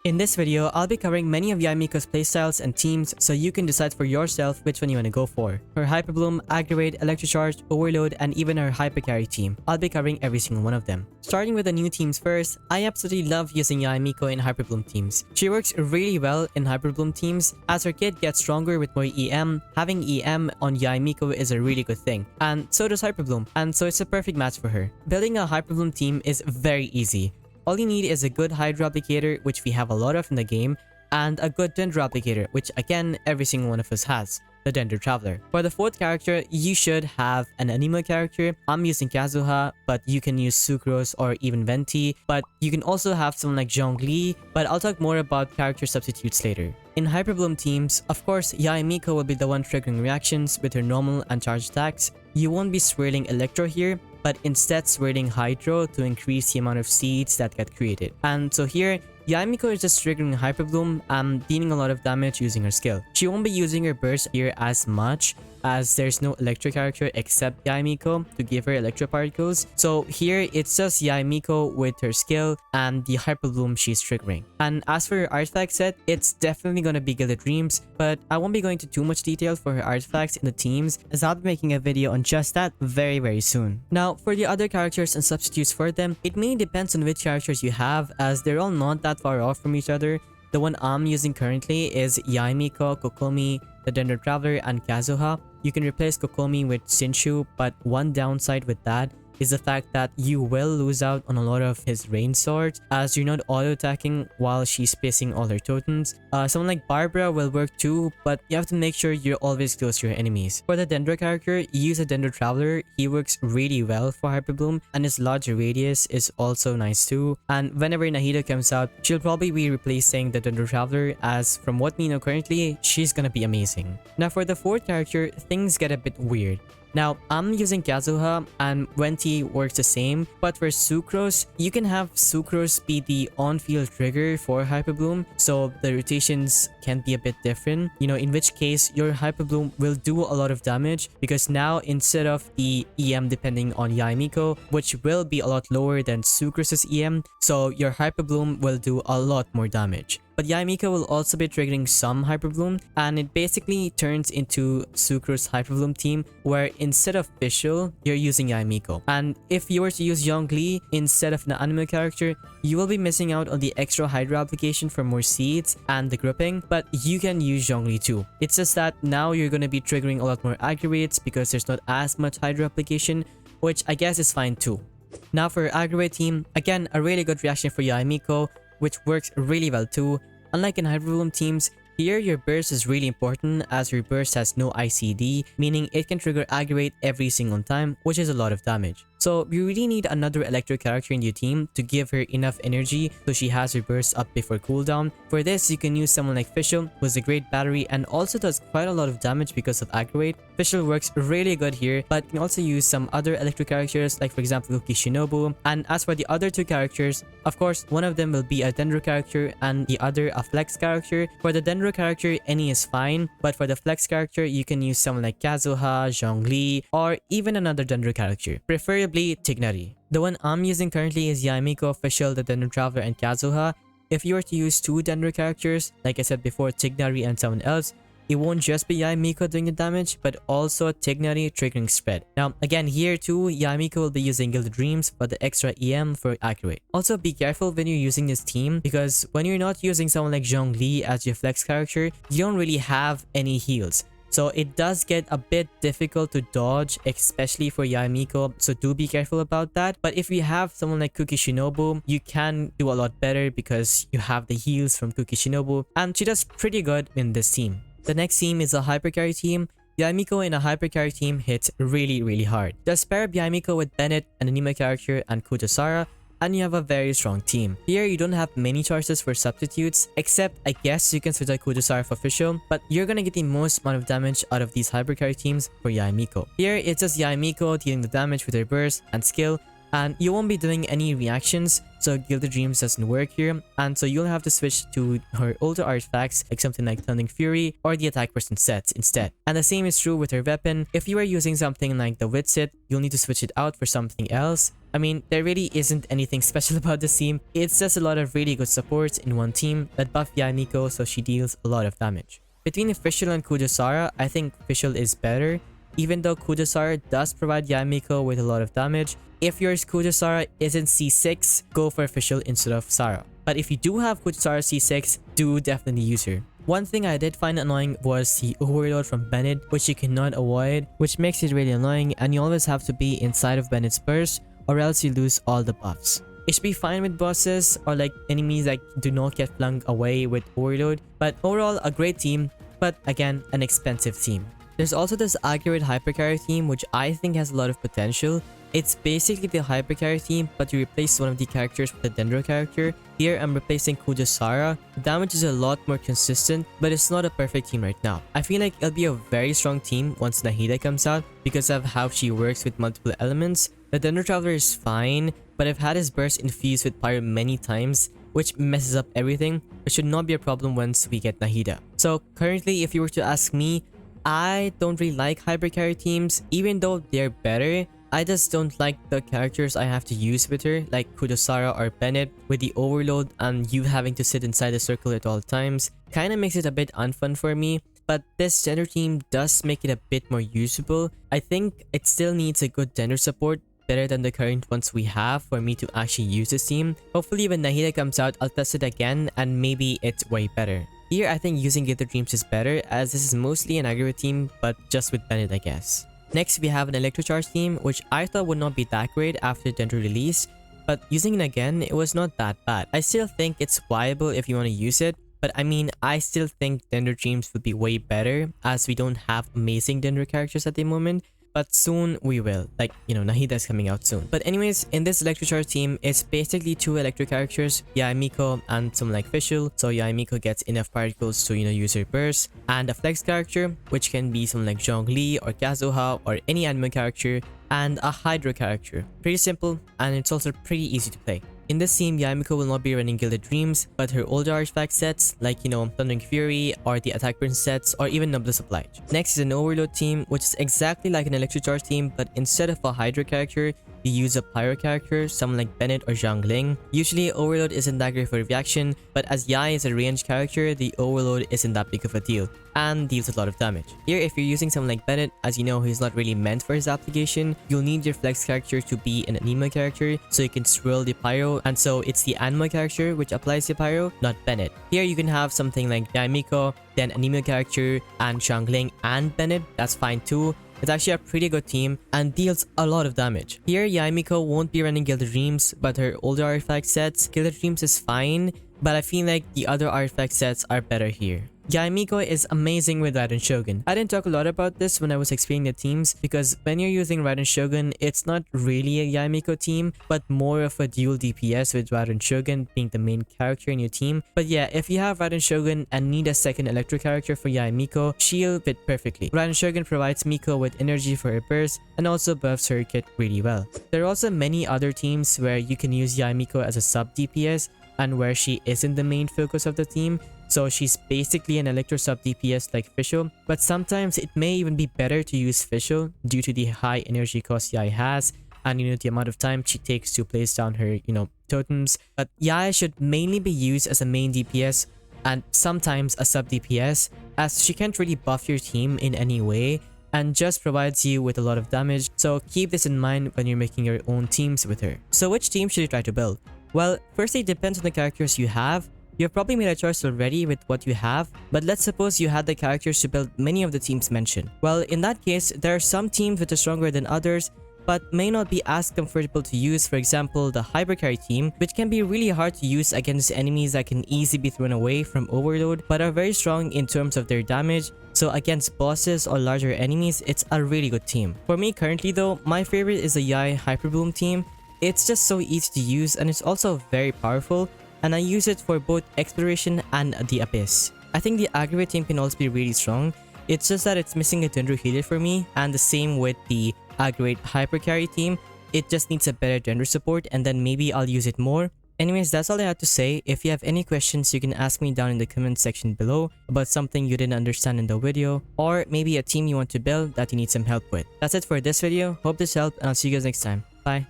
In this video, I'll be covering many of Yae Miko's playstyles and teams so you can decide for yourself which one you want to go for. Her Hyperbloom, Aggravate, Electro Charge, Overload, and even her Hypercarry team. I'll be covering every single one of them. Starting with the new teams first, I absolutely love using Yae Miko in Hyperbloom teams. She works really well in Hyperbloom teams. As her kit gets stronger with more EM, having EM on Yae Miko is a really good thing. And so does Hyperbloom, and so it's a perfect match for her. Building a Hyperbloom team is very easy. All you need is a good Hydro applicator, which we have a lot of in the game, and a good Dendro applicator, which again, every single one of us has, the Dendro Traveler. For the fourth character, you should have an anime character. I'm using Kazuha, but you can use Sucrose or even Venti, but you can also have someone like Zhongli, but I'll talk more about character substitutes later. In Hyperbloom teams, of course, Yae Miko will be the one triggering reactions with her normal and charged attacks. You won't be swirling Electro here, but instead swirling Hydro to increase the amount of seeds that get created. And so here, Yae Miko is just triggering Hyperbloom and dealing a lot of damage using her skill. She won't be using her burst here as much as there's no Electro character except Yae Miko to give her Electro particles. So here, it's just Yae Miko with her skill and the Hyperbloom she's triggering. And as for her artifact set, it's definitely gonna be Gilded Dreams, but I won't be going into too much detail for her artifacts in the teams as I'll be making a video on just that very soon. Now, for the other characters and substitutes for them, it mainly depends on which characters you have as they're all not that far off from each other. The one I'm using currently is Yae Miko, Kokomi, the Dendro Traveler, and Kazuha. You can replace Kokomi with Shinshu, but one downside with that is the fact that you will lose out on a lot of his range swords as you're not auto-attacking while she's spacing all her totems. Someone like Barbara will work too, but you have to make sure you're always close to your enemies. For the Dendro character, use a Dendro Traveler. He works really well for Hyperbloom, and his larger radius is also nice too. And whenever Nahida comes out, she'll probably be replacing the Dendro Traveler as from what we know currently, she's gonna be amazing. Now for the fourth character, things get a bit weird. Now, I'm using Kazuha and Venti works the same, but for Sucrose, you can have Sucrose be the on-field trigger for Hyperbloom, so the rotations can be a bit different, in which case your Hyperbloom will do a lot of damage because now instead of the EM depending on Yae Miko, which will be a lot lower than Sucrose's EM, so your Hyperbloom will do a lot more damage. But Yae Miko will also be triggering some Hyperbloom, and it basically turns into Sucrose Hyperbloom team where instead of Fischl, you're using Yae Miko. And if you were to use Zhongli instead of an anime character, you will be missing out on the extra Hydro application for more seeds and the grouping, but you can use Zhongli too. It's just that now you're going to be triggering a lot more aggravates because there's not as much Hydro application, which I guess is fine too. Now for Aggravate team, again a really good reaction for Yae Miko, which works really well too. Unlike in Hyperbloom teams, here your burst is really important as your burst has no ICD, meaning it can trigger Aggravate every single time, which is a lot of damage. So you really need another Electro character in your team to give her enough energy so she has her burst up before cooldown. For this, you can use someone like Fischl, who is a great battery and also does quite a lot of damage because of Aggravate. Fischl works really good here, but you can also use some other Electro characters like for example Kuki Shinobu. And as for the other two characters, of course, one of them will be a Dendro character and the other a Flex character. For the Dendro character, any is fine, but for the Flex character, you can use someone like Kazuha, Zhongli, or even another Dendro character, preferably Tignari. The one I'm using currently is Yae Miko, Fischl, the Dendro Traveler, and Kazuha. If you were to use two Dendro characters, like I said before, Tignari and someone else, it won't just be Yae Miko doing the damage, but also Tignari triggering spread. Now, again, here too, Yae Miko will be using Gilded Dreams, but the extra EM for Aggravate. Also, be careful when you're using this team, because when you're not using someone like Zhongli as your Flex character, you don't really have any heals. So it does get a bit difficult to dodge, especially for Yae Miko, so do be careful about that. But if you have someone like Kuki Shinobu, you can do a lot better because you have the heals from Kuki Shinobu, and she does pretty good in this team. The next team is a Hypercarry team. Yae Miko in a Hypercarry team hits really hard. Just pair up Yae Miko with Bennett, an anime character, and Kutosara, and you have a very strong team. Here, you don't have many choices for substitutes, except I guess you can switch out Kudosara for Fischl, but you're gonna get the most amount of damage out of these Hypercarry teams for Yae Miko. Here, it's just Yae Miko dealing the damage with her burst and skill, and you won't be doing any reactions, so Gilded Dreams doesn't work here, and so you'll have to switch to her older artifacts like something like Thundering Fury or the attack person sets instead. And the same is true with her weapon. If you are using something like the Witsit, you'll need to switch it out for something else. I mean, there really isn't anything special about this team. It's just a lot of really good supports in one team that buff Yae Miko so she deals a lot of damage. Between Fischl and Kudasara, I think Fischl is better, even though Kudasara does provide Yae Miko with a lot of damage. If your Kudasara isn't C6, go for Fischl instead of Sara. But if you do have Kudasara C6, do definitely use her. One thing I did find annoying was the overload from Bennett, which you cannot avoid, which makes it really annoying, and you always have to be inside of Bennett's burst or else you lose all the buffs. It should be fine with bosses or like enemies that do not get flung away with overload, but overall a great team, but again an expensive team. There's also this Aggravate Hypercarry team which I think has a lot of potential. It's basically the Hypercarry team, but you replace one of the characters with a Dendro character. Here I'm replacing Kudasara. The damage is a lot more consistent, but it's not a perfect team right now. I feel like it'll be a very strong team once Nahida comes out because of how she works with multiple elements. The Dendro Traveler is fine, but I've had his burst infused with Pyro many times, which messes up everything, but should not be a problem once we get Nahida. So currently, if you were to ask me, I don't really like Hypercarry teams, even though they're better. I just don't like the characters I have to use with her, like Kudasara or Bennett, with the overload and you having to sit inside the circle at all times. Kinda makes it a bit unfun for me, but this Dendro team does make it a bit more usable. I think it still needs a good Dendro support, better than the current ones we have for me to actually use this team. Hopefully when Nahida comes out, I'll test it again and maybe it's way better. Here I think using Gather Dreams is better as this is mostly an aggro team, but just with Bennett I guess. Next we have an Electro Charge team, which I thought would not be that great after Dendro release, but using it again, it was not that bad. I still think it's viable if you want to use it, but I mean, I still think Dendro Dreams would be way better as we don't have amazing Dendro characters at the moment. But soon we will, like, you know, Nahida is coming out soon. But anyways, in this Electro Charge team, it's basically two electro characters, Yae Miko and someone like Fischl. So Yae Miko gets enough particles to, you know, use her burst, and a flex character, which can be someone like Zhongli or Kazuha or any anime character, and a Hydro character. Pretty simple, and it's also pretty easy to play. In this team, Yae Miko will not be running Gilded Dreams, but her older artifact sets like, you know, Thundering Fury or the Attack Burn sets or even Noblesse Oblige. Next is an Overload team, which is exactly like an Electro Charge team, but instead of a Hydro character, you use a Pyro character, someone like Bennett or Zhangling. Usually Overload isn't that great for reaction, but as Yae is a ranged character, the Overload isn't that big of a deal and deals a lot of damage. Here, if you're using someone like Bennett, as you know he's not really meant for his application, you'll need your flex character to be an anima character so you can swirl the Pyro, and so it's the anima character which applies the Pyro, not Bennett. Here you can have something like Yae Miko, then anima character and Zhangling and Bennett, that's fine too. It's actually a pretty good team and deals a lot of damage. Here, Yae Miko won't be running Gilded Dreams, but her older artifact sets, Gilded Dreams is fine, but I feel like the other artifact sets are better here. Yae Miko is amazing with Raiden Shogun. I didn't talk a lot about this when I was explaining the teams because when you're using Raiden Shogun, it's not really a Yae Miko team, but more of a dual DPS with Raiden Shogun being the main character in your team. But yeah, if you have Raiden Shogun and need a second electro character for Yae Miko, she'll fit perfectly. Raiden Shogun provides Miko with energy for her burst and also buffs her kit really well. There are also many other teams where you can use Yae Miko as a sub DPS and where she isn't the main focus of the team. So she's basically an electro sub DPS like Fischl, but sometimes it may even be better to use Fischl due to the high energy cost Yae has and, you know, the amount of time she takes to place down her, you know, totems. But Yae should mainly be used as a main DPS and sometimes a sub DPS, as she can't really buff your team in any way and just provides you with a lot of damage. So keep this in mind when you're making your own teams with her. So which team should you try to build? Well, firstly, it depends on the characters you have. You've probably made a choice already with what you have, but let's suppose you had the characters to build many of the teams mentioned. Well, in that case, there are some teams which are stronger than others, but may not be as comfortable to use. For example, the Hypercarry team, which can be really hard to use against enemies that can easily be thrown away from overload, but are very strong in terms of their damage. So against bosses or larger enemies, it's a really good team. For me currently though, my favorite is the Yae Hyperbloom team. It's just so easy to use and it's also very powerful, and I use it for both exploration and the abyss. I think the Aggravate team can also be really strong. It's just that it's missing a Dendro healer for me, and the same with the Aggravate Hypercarry team. It just needs a better Dendro support and then maybe I'll use it more. Anyways, that's all I had to say. If you have any questions, you can ask me down in the comment section below about something you didn't understand in the video, or maybe a team you want to build that you need some help with. That's it for this video. Hope this helped and I'll see you guys next time. Bye.